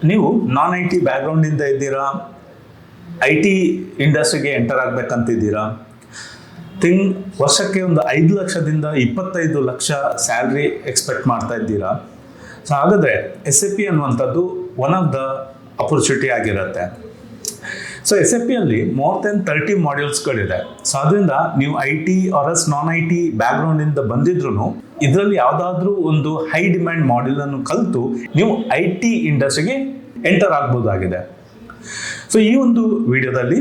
ನೀವು ನಾನ್ I T ಬ್ಯಾಕ್ಗ್ರೌಂಡಿಂದ ಇದ್ದೀರಾ, I T ಇಂಡಸ್ಟ್ರಿಗೆ ಎಂಟರ್ ಆಗಬೇಕಂತಿದ್ದೀರಾ, ವರ್ಷಕ್ಕೆ ಒಂದು 5 ಲಕ್ಷದಿಂದ 25 ಲಕ್ಷ ಸ್ಯಾಲ್ರಿ ಎಕ್ಸ್ಪೆಕ್ಟ್ ಮಾಡ್ತಾ ಇದ್ದೀರಾ. ಸೊ ಹಾಗಾದರೆ SAP ಅನ್ನುವಂಥದ್ದು ಒನ್ ಆಫ್ ದ ಅಪರ್ಚುನಿಟಿ ಆಗಿರುತ್ತೆ. ಸೊ SAP ಅಲ್ಲಿ ಮೋರ್ ದೆನ್ 30 ಮಾಡ್ಯೂಲ್ಸ್ಗಳಿದೆ. ಸೊ ಅದರಿಂದ ನೀವು I T or non I T ಬ್ಯಾಕ್ಗ್ರೌಂಡಿಂದ ಬಂದಿದ್ರು ಇದರಲ್ಲಿ ಯಾವುದಾದ್ರೂ ಒಂದು ಹೈ ಡಿಮ್ಯಾಂಡ್ ಮಾಡ್ಯೂಲನ್ನು ಕಲಿತು ನೀವು ಐ ಟಿ ಇಂಡಸ್ಟ್ರಿಗೆ ಎಂಟರ್ ಆಗ್ಬೋದಾಗಿದೆ. ಸೊ ಈ ಒಂದು ವಿಡಿಯೋದಲ್ಲಿ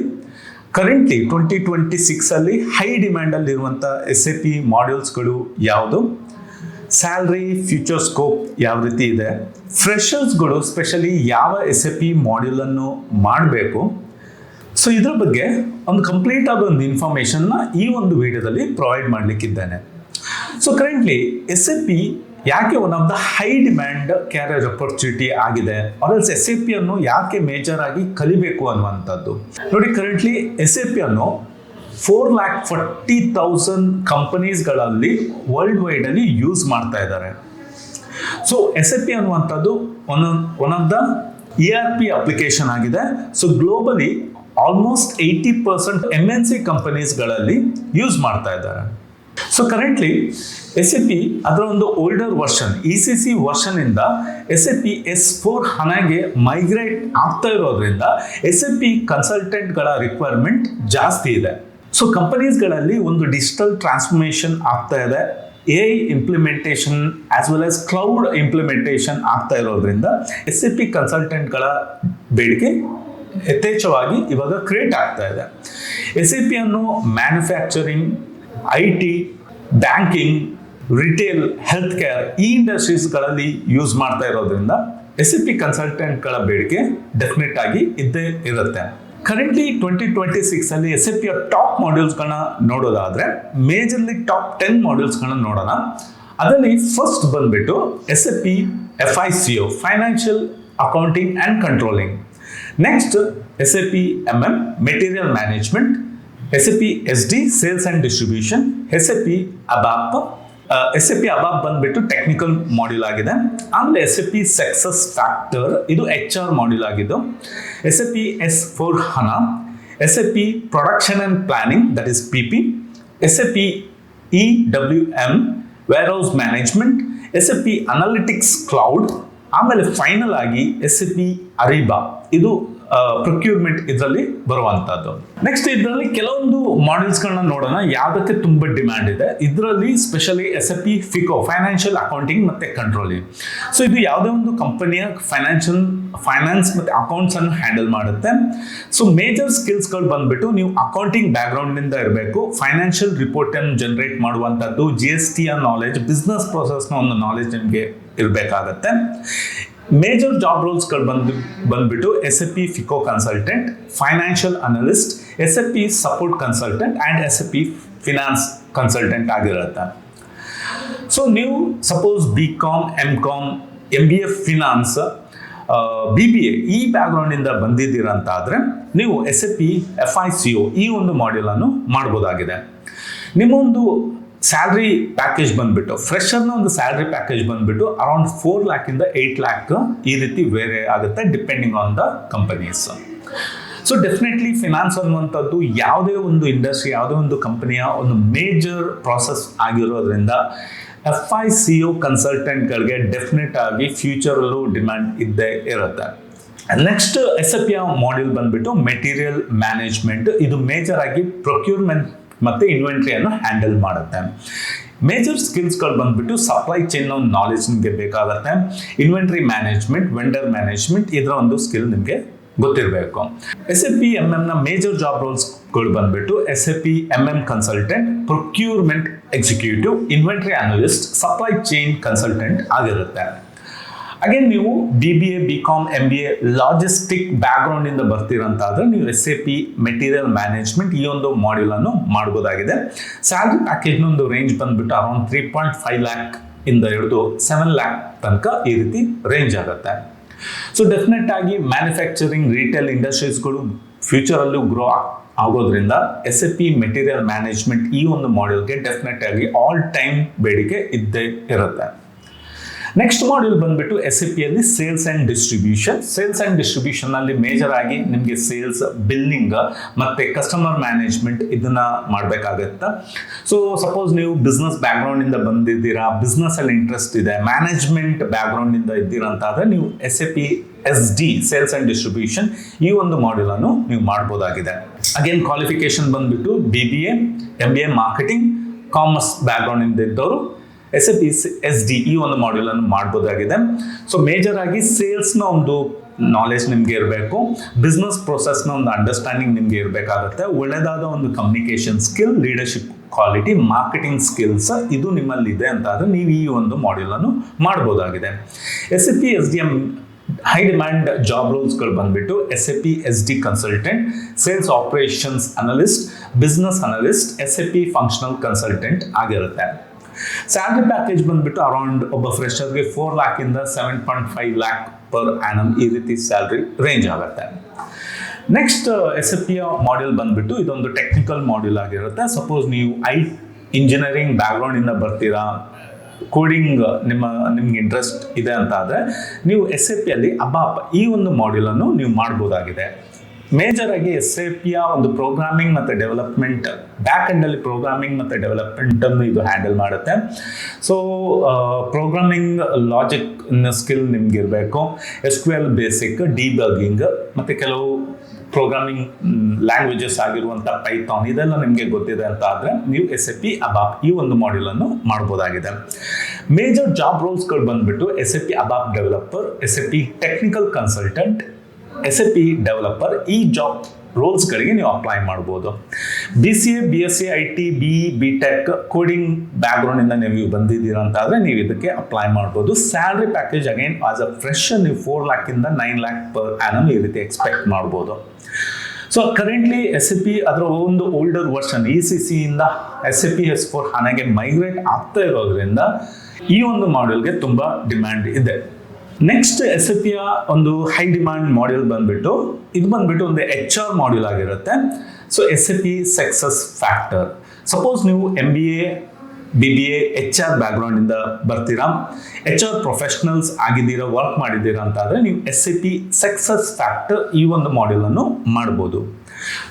ಕರೆಂಟ್ಲಿ 2026 ಹೈ ಡಿಮ್ಯಾಂಡಲ್ಲಿರುವಂಥ SAP ಮಾಡ್ಯೂಲ್ಸ್ಗಳು ಯಾವುದು, ಸ್ಯಾಲ್ರಿ ಫ್ಯೂಚರ್ ಸ್ಕೋಪ್ ಯಾವ ರೀತಿ ಇದೆ, ಫ್ರೆಷರ್ಸ್ಗಳು ಸ್ಪೆಷಲಿ ಯಾವ SAP ಮಾಡ್ಯೂಲನ್ನು ಮಾಡಬೇಕು, ಸೊ ಇದ್ರ ಬಗ್ಗೆ ಒಂದು ಕಂಪ್ಲೀಟ್ ಆದ ಒಂದು ಇನ್ಫಾರ್ಮೇಷನ್ನ ಈ ಒಂದು ವಿಡಿಯೋದಲ್ಲಿ ಪ್ರೊವೈಡ್ ಮಾಡಲಿಕ್ಕಿದ್ದೇನೆ. ಸೊ ಕರೆಂಟ್ಲಿ SAP ಯಾಕೆ one of the high demand carrier opportunity ಆಗಿದೆ, ಆರ್ಎಲ್ಸ್ SAP ಅನ್ನು ಯಾಕೆ ಮೇಜರ್ ಆಗಿ ಕಲಿಬೇಕು ಅನ್ನುವಂಥದ್ದು ನೋಡಿ. ಕರೆಂಟ್ಲಿ SAP ಅನ್ನು 440,000 ಕಂಪನೀಸ್ಗಳಲ್ಲಿ ವರ್ಲ್ಡ್ ವೈಡ್ ಅಲ್ಲಿ ಯೂಸ್ ಮಾಡ್ತಾ ಇದ್ದಾರೆ. ಸೊ SAP ಅನ್ನುವಂಥದ್ದು one of the ERP application ಆಗಿದೆ. ಸೊ ಗ್ಲೋಬಲಿ ಆಲ್ಮೋಸ್ಟ್ 80% MNC ಕಂಪನೀಸ್ಗಳಲ್ಲಿ ಯೂಸ್ ಮಾಡ್ತಾ ಇದ್ದಾರೆ. ಸೊ ಕರೆಂಟ್ಲಿ SAP ಅದರ ಒಂದು ಓಲ್ಡರ್ ವರ್ಷನ್ ECC ವರ್ಷನ್ ಇಂದ SAP S4 ಹಣಗೆ ಮೈಗ್ರೇಟ್ ಆಗ್ತಾ ಇರೋದ್ರಿಂದ SAP ಕನ್ಸಲ್ಟೆಂಟ್ಗಳ ರಿಕ್ವೈರ್ಮೆಂಟ್ ಜಾಸ್ತಿ ಇದೆ. ಸೊ ಕಂಪನೀಸ್ಗಳಲ್ಲಿ ಒಂದು ಡಿಜಿಟಲ್ ಟ್ರಾನ್ಸ್ಫಾರ್ಮೇಷನ್ ಆಗ್ತಾ ಇದೆ, AI implementation as well as cloud implementation ಆಗ್ತಾ ಇರೋದ್ರಿಂದ SAP ಕನ್ಸಲ್ಟೆಂಟ್ಗಳ ಬೇಡಿಕೆ ಯಥೇಚ್ಛವಾಗಿ ಇವಾಗ ಕ್ರಿಯೇಟ್ ಆಗ್ತಾ ಇದೆ. SAP ಅನ್ನು manufacturing, IT, banking, retail, health care ಈ ಇಂಡಸ್ಟ್ರೀಸ್ಗಳಲ್ಲಿ ಯೂಸ್ ಮಾಡ್ತಾ ಇರೋದ್ರಿಂದ SAP ಕನ್ಸಲ್ಟೆಂಟ್ಗಳ ಬೇಡಿಕೆ ಡೆಫಿನೆಟ್ ಆಗಿ ಇದ್ದೇ ಇರುತ್ತೆ. ಕರೆಂಟ್ಲಿ 2026 SAP ಟಾಪ್ ಮಾಡ್ಯೂಲ್ಸ್ಗಳನ್ನ ನೋಡೋದಾದ್ರೆ ಮೇಜರ್ಲಿ ಟಾಪ್ 10 ಮಾಡ್ಯೂಲ್ಸ್ಗಳನ್ನ ನೋಡೋಣ. ಅದರಲ್ಲಿ ಫಸ್ಟ್ ಬಂದ್ಬಿಟ್ಟು SAP FICO financial accounting and controlling, next SAP MM material management, SAP SD sales and distribution, SAP ABAP ಬಂದ್ಬಿಟ್ಟು ಟೆಕ್ನಿಕಲ್ ಮಾಡ್ಯೂಲ್ ಆಗಿದೆ. ಆಮೇಲೆ SAP ಸಕ್ಸಸ್ ಫ್ಯಾಕ್ಟರ್ ಇದು HR ಮಾಡ್ಯೂಲ್ ಆಗಿದ್ದು, SAP S4 HANA, SAP production and planning that is PP, SAP EWM warehouse management, SAP analytics cloud, ಆಮೇಲೆ final ಆಗಿ SAP ಅರಿಬಾ ಇದು procurement ಇದರಲ್ಲಿ ಬರುವಂತದ್ದು. ನೆಕ್ಸ್ಟ್ ಇದರಲ್ಲಿ ಕೆಲವೊಂದು ಮಾಡ್ಯೂಲ್ಸ್ಗಳನ್ನ ನೋಡೋಣ ಯಾವುದಕ್ಕೆ ತುಂಬಾ ಡಿಮ್ಯಾಂಡ್ ಇದೆ. ಇದರಲ್ಲಿ specially SAP FICO financial accounting ಮತ್ತೆ ಕಂಟ್ರೋಲಿಂಗ್. ಸೊ ಇದು ಯಾವುದೇ ಒಂದು ಕಂಪನಿಯ ಫೈನಾನ್ಸ್ ಮತ್ತೆ ಅಕೌಂಟ್ಸ್ ಅನ್ನು ಹ್ಯಾಂಡಲ್ ಮಾಡುತ್ತೆ. ಸೊ ಮೇಜರ್ ಸ್ಕಿಲ್ಸ್ಗಳು ಬಂದ್ಬಿಟ್ಟು ನೀವು ಅಕೌಂಟಿಂಗ್ ಬ್ಯಾಕ್ಗ್ರೌಂಡ್ ನಿಂದ ಇರಬೇಕು, ಫೈನಾನ್ಷಿಯಲ್ ರಿಪೋರ್ಟ್ ಅನ್ನು ಜನರೇಟ್ ಮಾಡುವಂತದ್ದು, GST ನಾಲೆಜ್, ಬಿಸ್ನೆಸ್ ಪ್ರೊಸೆಸ್ನ ಒಂದು ನಾಲೆಜ್ ನಿಮಗೆ ಇರಬೇಕಾಗತ್ತೆ. ಮೇಜರ್ ಜಾಬ್ ರೋಲ್ಸ್ಗಳು ಬಂದ್ಬಿಟ್ಟು SAP FICO consultant, financial analyst, SAP support consultant and SAP finance consultant ಆಗಿರುತ್ತೆ. ಸೊ ನೀವು suppose BCom, MCom, MBA finance, BBA ಈ ಬ್ಯಾಕ್ಗ್ರೌಂಡಿಂದ ಬಂದಿದ್ದೀರಾ ಅಂತ ಆದರೆ ನೀವು SAP FICO ಈ ಒಂದು ಮಾಡ್ಯೂಲನ್ನು ಮಾಡ್ಬೋದಾಗಿದೆ. ನಿಮ್ಮೊಂದು ಸ್ಯಾಲ್ರಿ ಪ್ಯಾಕೇಜ್ ಬಂದ್ಬಿಟ್ಟು ಫ್ರೆಷರ್ನ ಒಂದು ಸ್ಯಾಲ್ರಿ ಪ್ಯಾಕೇಜ್ ಬಂದ್ಬಿಟ್ಟು ಅರೌಂಡ್ 4 ಲ್ಯಾಕಿಂದ 8 ಲ್ಯಾಕ್ ಈ ರೀತಿ ವೇರಿ ಆಗುತ್ತೆ depending on the companies. So definitely finance ಅನ್ನುವಂಥದ್ದು ಯಾವುದೇ ಒಂದು ಇಂಡಸ್ಟ್ರಿ, ಯಾವುದೇ ಒಂದು ಕಂಪನಿಯ ಒಂದು ಮೇಜರ್ ಪ್ರಾಸೆಸ್ ಆಗಿರೋದ್ರಿಂದ FICO ಕನ್ಸಲ್ಟೆಂಟ್ಗಳಿಗೆ ಡೆಫಿನೆಟ್ ಆಗಿ ಫ್ಯೂಚರಲ್ಲೂ ಡಿಮ್ಯಾಂಡ್ ಇದ್ದೇ ಇರುತ್ತೆ. ನೆಕ್ಸ್ಟ್ SAP ಮಾಡ್ಯೂಲ್ ಬಂದ್ಬಿಟ್ಟು ಮೆಟೀರಿಯಲ್ ಮ್ಯಾನೇಜ್ಮೆಂಟ್, ಇದು ಮೇಜರ್ ಆಗಿ ಪ್ರೊಕ್ಯೂರ್ಮೆಂಟ್ ಮತ್ತೆ ಇನ್ವೆಂಟ್ರಿಯನ್ನು ಹ್ಯಾಂಡಲ್ ಮಾಡುತ್ತೆ. ಮೇಜರ್ ಸ್ಕಿಲ್ಸ್ಗಳು ಬಂದ್ಬಿಟ್ಟು ಸಪ್ಲೈ ಚೈನ್ ನಾಲೆಜ್ ನಿಮಗೆ ಬೇಕಾಗುತ್ತೆ, ಇನ್ವೆಂಟ್ರಿ ಮ್ಯಾನೇಜ್ಮೆಂಟ್, ವೆಂಡರ್ ಮ್ಯಾನೇಜ್ಮೆಂಟ್ ಇದರ ಒಂದು ಸ್ಕಿಲ್ ನಿಮಗೆ ಗೊತ್ತಿರಬೇಕು. SAP MM ನ ಮೇಜರ್ ಜಾಬ್ ರೋಲ್ಸ್ಗಳು ಬಂದ್ಬಿಟ್ಟು SAP MM consultant, procurement executive, inventory analyst, supply chain consultant ಆಗಿರುತ್ತೆ. ಅಗೇನ್ ನೀವು BBA, BCom, MBA logistic background ಇಂದ ಬರ್ತೀರಂತಾದ್ರೆ ನೀವು SAP ಮೆಟೀರಿಯಲ್ ಮ್ಯಾನೇಜ್ಮೆಂಟ್ ಈ ಒಂದು ಮಾಡ್ಯೂಲ್ ಅನ್ನು ಮಾಡಬಹುದಾಗಿದೆ. ಸ್ಯಾಲರಿ ಪ್ಯಾಕೇಜ್ ಒಂದು ರೇಂಜ್ ಬಂದ್ಬಿಟ್ಟು ಅರೌಂಡ್ 3.5 ಲ್ಯಾಕ್ ಇಂದ ಹಿಡಿದು 7 ಲ್ಯಾಕ್ ತನಕ ಈ ರೀತಿ ರೇಂಜ್ ಆಗುತ್ತೆ. ಸೊ ಡೆಫಿನೆಟ್ ಆಗಿ ಮ್ಯಾನುಫ್ಯಾಕ್ಚರಿಂಗ್, ರಿಟೇಲ್ ಇಂಡಸ್ಟ್ರೀಸ್ಗಳು ಫ್ಯೂಚರಲ್ಲೂ ಗ್ರೋ ಆಗೋದ್ರಿಂದ SAP ಮೆಟೀರಿಯಲ್ ಮ್ಯಾನೇಜ್ಮೆಂಟ್ ಈ ಒಂದು ಮಾಡ್ಯೂಲ್ಗೆ ಡೆಫಿನೆಟ್ ಆಗಿ ಆಲ್ ಟೈಮ್ ಬೇಡಿಕೆ ಇದ್ದೇ ಇರುತ್ತೆ. ನೆಕ್ಸ್ಟ್ ಮಾಡ್ಯೂಲ್ ಬಂದ್ಬಿಟ್ಟು SAP ಅಲ್ಲಿ ಸೇಲ್ಸ್ ಆ್ಯಂಡ್ ಡಿಸ್ಟ್ರಿಬ್ಯೂಷನ್ ಅಲ್ಲಿ ಮೇಜರ್ ಆಗಿ ನಿಮಗೆ ಸೇಲ್ಸ್, ಬಿಲ್ಲಿಂಗ್ ಮತ್ತೆ ಕಸ್ಟಮರ್ ಮ್ಯಾನೇಜ್ಮೆಂಟ್ ಇದನ್ನ ಮಾಡಬೇಕಾಗತ್ತೆ. ಸೊ ಸಪೋಸ್ ನೀವು ಬಿಸ್ನೆಸ್ ಬ್ಯಾಕ್ಗ್ರೌಂಡ್ ಇಂದ ಬಂದಿದ್ದೀರಾ, ಬಿಸ್ನೆಸ್ ಅಲ್ಲಿ ಇಂಟ್ರೆಸ್ಟ್ ಇದೆ, ಮ್ಯಾನೇಜ್ಮೆಂಟ್ ಬ್ಯಾಕ್ಗ್ರೌಂಡ್ ಇಂದ ಇದ್ದೀರಾ ಅಂತ ಆದ್ರೆ ನೀವು SAP SD sales and distribution ಈ ಒಂದು ಮಾಡ್ಯೂಲ್ ಅನ್ನು ನೀವು ಮಾಡ್ಬೋದಾಗಿದೆ. ಅಗೇನ್ ಕ್ವಾಲಿಫಿಕೇಶನ್ ಬಂದ್ಬಿಟ್ಟು BBA, MBA marketing, commerce background ಇಂದ ಇದ್ದವರು SAP SD ಈ ಒಂದು ಮಾಡ್ಯೂಲ್ ಅನ್ನು ಮಾಡ್ಬೋದಾಗಿದೆ. ಸೊ ಮೇಜರ್ ಆಗಿ ಸೇಲ್ಸ್ನ ಒಂದು ನಾಲೆಜ್ ನಿಮ್ಗೆ ಇರಬೇಕು, ಬಿಸ್ನೆಸ್ ಪ್ರೊಸೆಸ್ನ ಒಂದು ಅಂಡರ್ಸ್ಟ್ಯಾಂಡಿಂಗ್ ನಿಮ್ಗೆ ಇರಬೇಕಾಗುತ್ತೆ, ಒಳ್ಳೆದಾದ ಒಂದು communication skill, leadership quality, marketing skills ಇದು ನಿಮ್ಮಲ್ಲಿ ಇದೆ ಅಂತ ಆದ್ರೆ ನೀವು ಈ ಒಂದು ಮಾಡ್ಯೂಲ್ ಅನ್ನು ಮಾಡ್ಬೋದಾಗಿದೆ. SAP SDM high demand job ರೋಲ್ಸ್ಗಳು ಬಂದ್ಬಿಟ್ಟು SAP SD consultant, sales operations analyst, business analyst, SAP functional consultant ಆಗಿರುತ್ತೆ. ಸ್ಯಾಲರಿ ಪ್ಯಾಕೇಜ್ ಬಂದ್ಬಿಟ್ಟು ಅರೌಂಡ್ ಒಬ್ಬ ಫ್ರೆಶರ್ಗೆ 4 lakh ಇಂದ 7.5 lakh ಪರ್ ಆ್ಯನಮ್ ಈ ರೀತಿ ಸ್ಯಾಲರಿ ರೇಂಜ್ ಆಗುತ್ತೆ. ನೆಕ್ಸ್ಟ್ SAP ಮಾಡ್ಯೂಲ್ ಬಂದ್ಬಿಟ್ಟು ಇದೊಂದು ಟೆಕ್ನಿಕಲ್ ಮಾಡ್ಯೂಲ್ ಆಗಿರುತ್ತೆ. ಸಪೋಸ್ ನೀವು ಇಂಜಿನಿಯರಿಂಗ್ ಬ್ಯಾಕ್ಗ್ರೌಂಡ್ ಇಂದ ಬರ್ತೀರಾ, ಕೋಡಿಂಗ್ ನಿಮ್ಗೆ ಇಂಟ್ರೆಸ್ಟ್ ಇದೆ ಅಂತ ಆದರೆ ನೀವು SAP ಅಲ್ಲಿ ABAP ಈ ಒಂದು ಮಾಡ್ಯೂಲ್ ಅನ್ನು ನೀವು ಮಾಡ್ಬೋದಾಗಿದೆ. ಮೇಜರ್ ಆಗಿ SAP ಒಂದು ಪ್ರೋಗ್ರಾಮಿಂಗ್ ಮತ್ತು ಡೆವಲಪ್ಮೆಂಟ್, ಬ್ಯಾಕ್ ಎಂಡ್ ಅಲ್ಲಿ ಪ್ರೋಗ್ರಾಮಿಂಗ್ ಮತ್ತು ಡೆವಲಪ್ಮೆಂಟ್ ಅನ್ನು ಇದು ಹ್ಯಾಂಡಲ್ ಮಾಡುತ್ತೆ. ಸೊ ಪ್ರೋಗ್ರಾಮಿಂಗ್ ಲಾಜಿಕ್ ಸ್ಕಿಲ್ ನಿಮ್ಗೆ ಇರಬೇಕು, SQL ಬೇಸಿಕ್, ಡಿಬಗಿಂಗ್ ಮತ್ತು ಕೆಲವು ಪ್ರೋಗ್ರಾಮಿಂಗ್ ಲ್ಯಾಂಗ್ವೇಜಸ್ ಆಗಿರುವಂಥ ಪೈಥಾನ್ ಇದೆಲ್ಲ ನಿಮಗೆ ಗೊತ್ತಿದೆ ಅಂತ ಆದರೆ ನೀವು SAP ABAP ಈ ಒಂದು ಮಾಡ್ಯೂಲ್ ಅನ್ನು ಮಾಡ್ಬೋದಾಗಿದೆ. ಮೇಜರ್ ಜಾಬ್ ರೋಲ್ಸ್ಗಳು ಬಂದ್ಬಿಟ್ಟು SAP ABAP developer, SAP technical consultant, SAP developer ಈ ಜಾಬ್ ರೋಲ್ಸ್ಗಳಿಗೆ ನೀವು ಅಪ್ಲೈ ಮಾಡ್ಬೋದು. BCA, BSc, IT, BE, BTech coding ಬ್ಯಾಕ್ಗ್ರೌಂಡಿಂದ ನೀವು ಬಂದಿದ್ದೀರಾ ಅಂತ ಆದರೆ ನೀವು ಇದಕ್ಕೆ ಅಪ್ಲೈ ಮಾಡ್ಬೋದು. Salary package again as a fresher ನೀವು 4 lakh ಇಂದ 9 lakh ಪರ್ ಆ್ಯನಮ್ ಈ ರೀತಿ ಎಕ್ಸ್ಪೆಕ್ಟ್ ಮಾಡ್ಬೋದು. ಸೊ ಕರೆಂಟ್ಲಿ SAP ಅದರ ಒಂದು ಓಲ್ಡರ್ ವರ್ಷನ್ ECC ಇಂದ SAP S4 HANAಗೆ ಮೈಗ್ರೇಟ್ ಆಗ್ತಾ ಇರೋದ್ರಿಂದ ಈ ಒಂದು ಮಾಡ್ಯೂಲ್ಗೆ ತುಂಬ ಡಿಮ್ಯಾಂಡ್ ಇದೆ. ನೆಕ್ಸ್ಟ್ SAP ಒಂದು ಹೈ ಡಿಮ್ಯಾಂಡ್ ಮಾಡ್ಯೂಲ್ ಬಂದ್ಬಿಟ್ಟು ಒಂದು HR ಮಾಡ್ಯೂಲ್ ಆಗಿರುತ್ತೆ. So SAP success factor. Suppose ನೀವು MBA, BBA, HR ಬ್ಯಾಕ್ಗ್ರೌಂಡ್ ಇಂದ ಬರ್ತೀರಾ, HR ಪ್ರೊಫೆಷನಲ್ಸ್ ಆಗಿದ್ದೀರಾ, ವರ್ಕ್ ಮಾಡಿದ್ದೀರಾ ಅಂತ ಆದರೆ ನೀವು SAP ಸಕ್ಸಸ್ ಫ್ಯಾಕ್ಟರ್ ಈ ಒಂದು ಮಾಡ್ಯೂಲ್ ಅನ್ನು ಮಾಡ್ಬೋದು.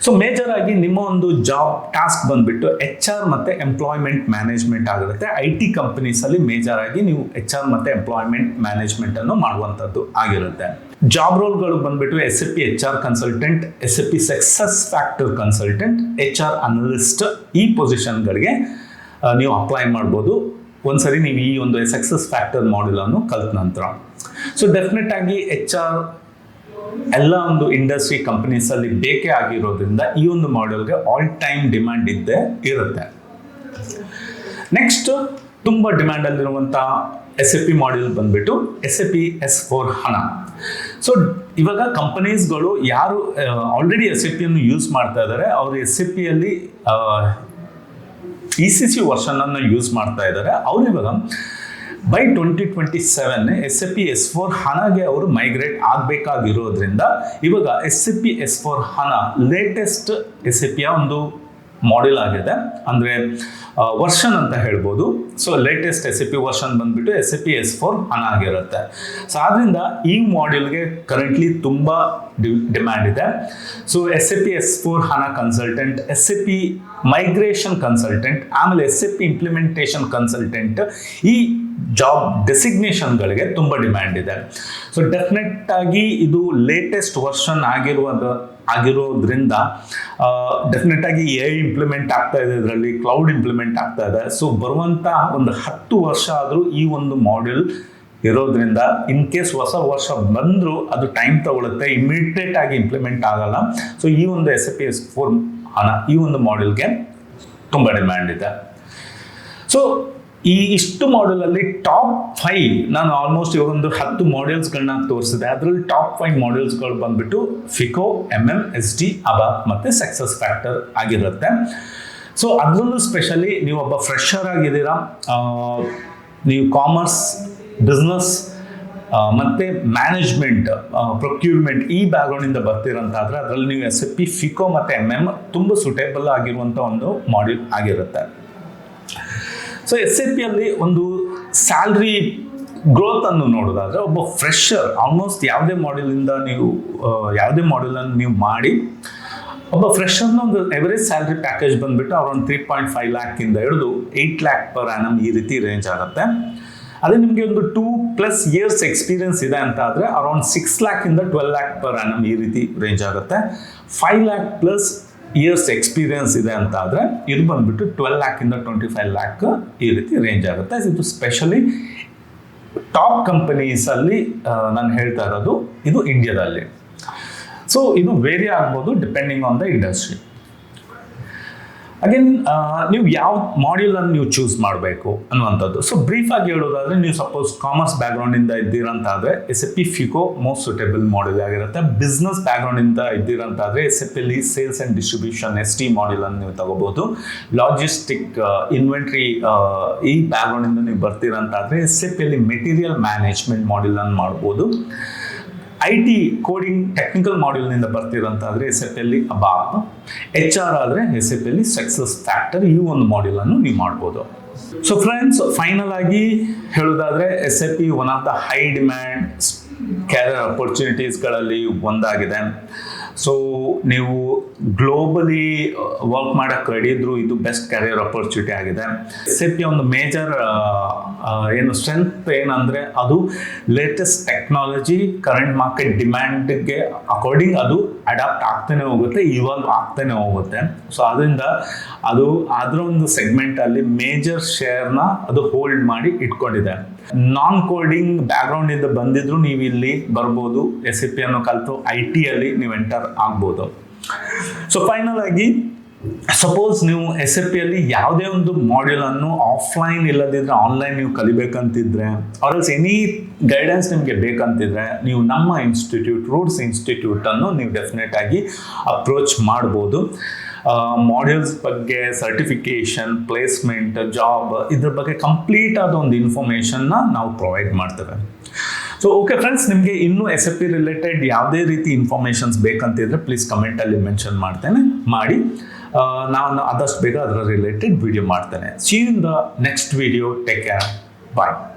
ಸೊ ಮೇಜರ್ ಆಗಿ ನಿಮ್ಮ ಒಂದು ಜಾಬ್ ಟಾಸ್ಕ್ ಬಂದ್ಬಿಟ್ಟು HR ಮತ್ತೆ ಎಂಪ್ಲಾಯ್ಮೆಂಟ್ ಮ್ಯಾನೇಜ್ಮೆಂಟ್ ಆಗಿರುತ್ತೆ. IT ಕಂಪನೀಸ್ ಅಲ್ಲಿ ಮೇಜರ್ ಆಗಿ ನೀವು HR ಮತ್ತೆ ಎಂಪ್ಲಾಯ್ಮೆಂಟ್ ಮ್ಯಾನೇಜ್ಮೆಂಟ್ ಅನ್ನು ಮಾಡುವಂಥದ್ದು ಆಗಿರುತ್ತೆ. ಜಾಬ್ ರೋಲ್ಗಳು ಬಂದ್ಬಿಟ್ಟು SAP HR consultant, SAP success factor consultant, HR analyst ಈ ಪೊಸಿಷನ್ಗಳಿಗೆ ನೀವು ಅಪ್ಲೈ ಮಾಡ್ಬೋದು ಒಂದ್ಸರಿ ನೀವು ಈ ಒಂದು ಸಕ್ಸಸ್ ಫ್ಯಾಕ್ಟರ್ ಮಾಡ್ಯೂಲ್ ಅನ್ನು ಕಲ್ತ ನಂತರ. ಸೊ ಡೆಫಿನೆಟ್ ಆಗಿ HR ಎಲ್ಲ ಒಂದು ಇಂಡಸ್ಟ್ರಿ ಕಂಪನೀಸ್ ಅಲ್ಲಿ ಬೇಕೇ ಆಗಿರೋದ್ರಿಂದ ಈ ಒಂದು ಮಾಡ್ಯೂಲ್ಗೆ ಆಲ್ ಟೈಮ್ ಡಿಮ್ಯಾಂಡ್ ಇರುತ್ತೆ. ನೆಕ್ಸ್ಟ್ ತುಂಬ ಡಿಮ್ಯಾಂಡ್ ಅಲ್ಲಿರುವಂಥ SAP ಮಾಡ್ಯೂಲ್ ಬಂದ್ಬಿಟ್ಟು SAP S4 HANA. ಸೊ ಇವಾಗ ಕಂಪನೀಸ್ಗಳು ಯಾರು ಆಲ್ರೆಡಿ SAP ಅನ್ನು ಯೂಸ್ ಮಾಡ್ತಾ ಇದ್ದಾರೆ ಅವರು SAP ಅಲ್ಲಿ ECC ವರ್ಷನ್ ಅನ್ನು ಯೂಸ್ ಮಾಡ್ತಾ ಇದ್ದಾರೆ. ಅವರು ಇವಾಗ ಬೈ 2027 SAP S4 HANAಗೆ ಅವರು ಮೈಗ್ರೇಟ್ ಆಗಬೇಕಾಗಿರೋದ್ರಿಂದ ಇವಾಗ SAP S4 HANA latest SAP ಒಂದು ಮಾಡ್ಯೂಲ್ ಆಗಿದೆ, ಅಂದರೆ ವರ್ಷನ್ ಅಂತ ಹೇಳ್ಬೋದು. ಸೊ ಲೇಟೆಸ್ಟ್ SAP ವರ್ಷನ್ ಬಂದ್ಬಿಟ್ಟು SAP S4 HANA ಆಗಿರುತ್ತೆ. ಸೊ ಆದ್ರಿಂದ ಈ ಮಾಡ್ಯೂಲ್ಗೆ ಕರೆಂಟ್ಲಿ ತುಂಬ ಡಿಮ್ಯಾಂಡ್ ಇದೆ. So SAP S4 HANA consultant, SAP migration consultant, ಆಮೇಲೆ SAP ಇಂಪ್ಲಿಮೆಂಟೇಷನ್ ಕನ್ಸಲ್ಟೆಂಟ್ ಈ ಜಾಬ್ ಡೆಸಿಗ್ನೇಷನ್ಗಳಿಗೆ ತುಂಬ ಡಿಮ್ಯಾಂಡ್ ಇದೆ. ಸೊ ಡೆಫಿನೆಟ್ ಆಗಿ ಇದು ಲೇಟೆಸ್ಟ್ ವರ್ಷನ್ ಆಗಿರೋದ್ರಿಂದ ಡೆಫಿನೆಟ್ ಆಗಿ AI ಇಂಪ್ಲಿಮೆಂಟ್ ಆಗ್ತಾ ಇದೆ, ಇದರಲ್ಲಿ ಕ್ಲೌಡ್ ಇಂಪ್ಲಿಮೆಂಟ್ ಆಗ್ತಾ ಇದೆ. ಸೊ ಬರುವಂಥ ಒಂದು 10 ವರ್ಷ ಆದರೂ ಈ ಒಂದು ಮಾಡ್ಯೂಲ್ ಇರೋದ್ರಿಂದ ಇನ್ ಕೇಸ್ ಹೊಸ ವರ್ಷ ಬಂದರೂ ಅದು ಟೈಮ್ ತಗೊಳುತ್ತೆ, ಇಮಿಡಿಯೇಟ್ ಆಗಿ ಇಂಪ್ಲಿಮೆಂಟ್ ಆಗಲ್ಲ. ಸೊ ಈ ಒಂದು SAP S4 HANA ಈ ಒಂದು ಮಾಡ್ಯೂಲ್ಗೆ ತುಂಬ ಡಿಮ್ಯಾಂಡ್ ಇದೆ. ಸೊ ಇಷ್ಟು ಮಾಡ್ಯೂಲಲ್ಲಿ ಟಾಪ್ 5 ನಾನು ಆಲ್ಮೋಸ್ಟ್ ಇವಾಗ ಒಂದು 10 ಮಾಡ್ಯೂಲ್ಸ್ಗಳನ್ನ ತೋರಿಸಿದೆ. ಅದರಲ್ಲಿ ಟಾಪ್ 5 ಮಾಡ್ಯೂಲ್ಸ್ಗಳು ಬಂದ್ಬಿಟ್ಟು FICO, MM, SD, ABAP ಮತ್ತು ಸಕ್ಸಸ್ ಫ್ಯಾಕ್ಟರ್ ಆಗಿರುತ್ತೆ. ಸೊ ಅದರಲ್ಲೂ ಸ್ಪೆಷಲಿ ನೀವು ಒಬ್ಬ ಫ್ರೆಶರ್ ಆಗಿದ್ದೀರಾ, ನೀವು ಕಾಮರ್ಸ್, ಬಿಸ್ನೆಸ್ ಮತ್ತು ಮ್ಯಾನೇಜ್ಮೆಂಟ್, ಪ್ರೊಕ್ಯೂರ್ಮೆಂಟ್ ಈ ಬ್ಯಾಕ್ಗ್ರೌಂಡಿಂದ ಬರ್ತೀರಂತಾದರೆ ಅದರಲ್ಲಿ ನೀವು SAP FICO ಮತ್ತು MM ತುಂಬ ಸೂಟೇಬಲ್ ಆಗಿರುವಂಥ ಒಂದು ಮಾಡ್ಯೂಲ್ ಆಗಿರುತ್ತೆ. ಸೊ SAP ಅಲ್ಲಿ ಒಂದು ಸ್ಯಾಲ್ರಿ ಗ್ರೋತ್ ಅನ್ನು ನೋಡೋದಾದ್ರೆ ಒಬ್ಬ ಫ್ರೆಶರ್ ಆಲ್ಮೋಸ್ಟ್ ಯಾವುದೇ ಮಾಡ್ಯೂಲನ್ನು ನೀವು ಮಾಡಿ ಒಬ್ಬ ಫ್ರೆಶರ್ನ ಒಂದು ಎವರೇಜ್ ಸ್ಯಾಲ್ರಿ ಪ್ಯಾಕೇಜ್ ಬಂದ್ಬಿಟ್ಟು ಅರೌಂಡ್ 3.5 ಲ್ಯಾಕಿಂದ ಹಿಡಿದು 8 ಲ್ಯಾಕ್ ಪರ್ ಆ್ಯನಮ್ ಈ ರೀತಿ ರೇಂಜ್ ಆಗುತ್ತೆ. ಅದೇ ನಿಮಗೆ ಒಂದು 2+ ಇಯರ್ಸ್ ಎಕ್ಸ್ಪೀರಿಯನ್ಸ್ ಇದೆ ಅಂತ ಆದರೆ ಅರೌಂಡ್ 6 ಲ್ಯಾಕಿಂದ 12 ಲ್ಯಾಕ್ ಪರ್ ಆ್ಯನಮ್ ಈ ರೀತಿ ರೇಂಜ್ ಆಗುತ್ತೆ. 5 ಲ್ಯಾಕ್+ ಇಯರ್ಸ್ ಎಕ್ಸ್ಪೀರಿಯನ್ಸ್ ಇದೆ ಅಂತ ಆದರೆ ಇದು ಬಂದ್ಬಿಟ್ಟು 12 ಲ್ಯಾಕಿಂದ 25 ಲ್ಯಾಕ್ ಈ ರೀತಿ ರೇಂಜ್ ಆಗುತ್ತೆ. ಇದು ಸ್ಪೆಷಲಿ ಟಾಪ್ ಕಂಪನೀಸಲ್ಲಿ ನಾನು ಹೇಳ್ತಾ ಇರೋದು ಇದು ಇಂಡಿಯಾದಲ್ಲಿ. ಸೊ ಇದು ವೇರಿ ಆಗ್ಬೋದು depending on the industry. Again ನೀವು ಯಾವ ಮಾಡ್ಯೂಲನ್ನು ನೀವು ಚೂಸ್ ಮಾಡಬೇಕು ಅನ್ನುವಂಥದ್ದು. ಸೊ ಬ್ರೀಫ್ ಆಗಿ ಹೇಳೋದಾದ್ರೆ, ನೀವು ಸಪೋಸ್ ಕಾಮರ್ಸ್ ಬ್ಯಾಕ್ಗ್ರೌಂಡಿಂದ ಇದ್ದೀರಂತಾದರೆ SAP FICO most suitable module ಆಗಿರುತ್ತೆ. ಬಿಸ್ನೆಸ್ ಬ್ಯಾಕ್ಗ್ರೌಂಡಿಂದ ಇದ್ದೀರಂತಾದರೆ SAPಯಲ್ಲಿ ಸೇಲ್ಸ್ ಆ್ಯಂಡ್ ಡಿಸ್ಟ್ರಿಬ್ಯೂಷನ್ ST ಮಾಡ್ಯೂಲನ್ನು ನೀವು ತಗೋಬೋದು. ಲಾಜಿಸ್ಟಿಕ್ ಇನ್ವೆಂಟ್ರಿ ಈ ಬ್ಯಾಕ್ಗ್ರೌಂಡಿಂದ ನೀವು ಬರ್ತೀರಂತಾದರೆ SAPಯಲ್ಲಿ ಮೆಟೀರಿಯಲ್ ಮ್ಯಾನೇಜ್ಮೆಂಟ್ ಮಾಡ್ಯೂಲನ್ನು ಮಾಡ್ಬೋದು. IT ಕೋಡಿಂಗ್ ಟೆಕ್ನಿಕಲ್ ಮಾಡ್ಯೂಲ್ನಿಂದ ಬರ್ತಿರಂತಾದರೆ SAPಯಲ್ಲಿ ABAP, HR ಆದರೆ SAPಯಲ್ಲಿ ಸಕ್ಸಸ್ ಫ್ಯಾಕ್ಟರ್ ಈ ಒಂದು ಮಾಡ್ಯೂಲನ್ನು ನೀವು ಮಾಡ್ಬೋದು. ಸೊ ಫ್ರೆಂಡ್ಸ್, ಫೈನಲ್ ಆಗಿ ಹೇಳೋದಾದರೆ SAP one of the high demand career ಅಪರ್ಚುನಿಟೀಸ್ಗಳಲ್ಲಿ ಒಂದಾಗಿದೆ. ಸೊ ನೀವು ಗ್ಲೋಬಲಿ ವರ್ಕ್ ಮಾಡೋಕ್ಕೆ ರೆಡಿ ಇದ್ದರೂ ಇದು ಬೆಸ್ಟ್ ಕ್ಯಾರಿಯರ್ ಅಪರ್ಚುನಿಟಿ ಆಗಿದೆ. SAP ಒಂದು ಮೇಜರ್ ಸ್ಟ್ರೆಂತ್ ಏನಂದರೆ ಅದು ಲೇಟೆಸ್ಟ್ ಟೆಕ್ನಾಲಜಿ ಕರೆಂಟ್ ಮಾರ್ಕೆಟ್ ಡಿಮ್ಯಾಂಡ್ಗೆ ಅಕಾರ್ಡಿಂಗ್ ಅದು ಅಡಾಪ್ಟ್ ಆಗ್ತಾನೆ ಹೋಗುತ್ತೆ, ಇವಾಲ್ವ್ ಆಗ್ತಾನೆ ಹೋಗುತ್ತೆ. ಸೊ ಅದರಿಂದ ಅದು ಅದರ ಒಂದು ಸೆಗ್ಮೆಂಟಲ್ಲಿ ಮೇಜರ್ ಶೇರ್ನ ಅದು ಹೋಲ್ಡ್ ಮಾಡಿ ಇಟ್ಕೊಂಡಿದೆ. ನಾನ್ ಕೋಡಿಂಗ್ ಬ್ಯಾಕ್ಗ್ರೌಂಡಿಂದ ಬಂದಿದ್ರು ನೀವು ಇಲ್ಲಿ ಬರ್ಬೋದು, SAP ಅನ್ನು ಕಲಿತು IT-ಯಲ್ಲಿ ನೀವು ಎಂಟರ್ ಆಗ್ಬೋದು. ಸೊ ಫೈನಲ್ ಆಗಿ, ಸಪೋಸ್ ನೀವು SAPಯಲ್ಲಿ ಯಾವುದೇ ಒಂದು ಮಾಡ್ಯೂಲನ್ನು ಆಫ್ಲೈನ್ ಇಲ್ಲದಿದ್ದರೆ ಆನ್ಲೈನ್ ನೀವು ಕಲಿಬೇಕಂತಿದ್ರೆ ಆರ್ಎಲ್ಸ್ ಎನಿ ಗೈಡೆನ್ಸ್ ನಿಮಗೆ ಬೇಕಂತಿದ್ರೆ ನೀವು ನಮ್ಮ ಇನ್ಸ್ಟಿಟ್ಯೂಟ್ ರೂಟ್ಸ್ ಇನ್ಸ್ಟಿಟ್ಯೂಟನ್ನು ನೀವು ಡೆಫಿನೆಟ್ ಆಗಿ ಅಪ್ರೋಚ್ ಮಾಡ್ಬೋದು. ಮಾಡ್ಯೂಲ್ಸ್ ಬಗ್ಗೆ, ಸರ್ಟಿಫಿಕೇಷನ್, ಪ್ಲೇಸ್ಮೆಂಟ್, ಜಾಬ್ ಇದ್ರ ಬಗ್ಗೆ ಕಂಪ್ಲೀಟ್ ಆದ ಒಂದು ಇನ್ಫಾರ್ಮೇಷನ್ನ ನಾವು ಪ್ರೊವೈಡ್ ಮಾಡ್ತೇವೆ. ಸೊ ಓಕೆ ಫ್ರೆಂಡ್ಸ್, ನಿಮಗೆ ಇನ್ನೂ SAP ರಿಲೇಟೆಡ್ ಯಾವುದೇ ರೀತಿ ಇನ್ಫಾರ್ಮೇಷನ್ಸ್ ಬೇಕಂತಿದ್ರೆ ಪ್ಲೀಸ್ ಕಮೆಂಟಲ್ಲಿ ಮೆನ್ಷನ್ ಮಾಡಿ ನಾನು ಆದಷ್ಟು ಬೇಗ ಅದರ ರಿಲೇಟೆಡ್ ವಿಡಿಯೋ ಮಾಡ್ತೇನೆ. See you in the next video. Take care. Bye.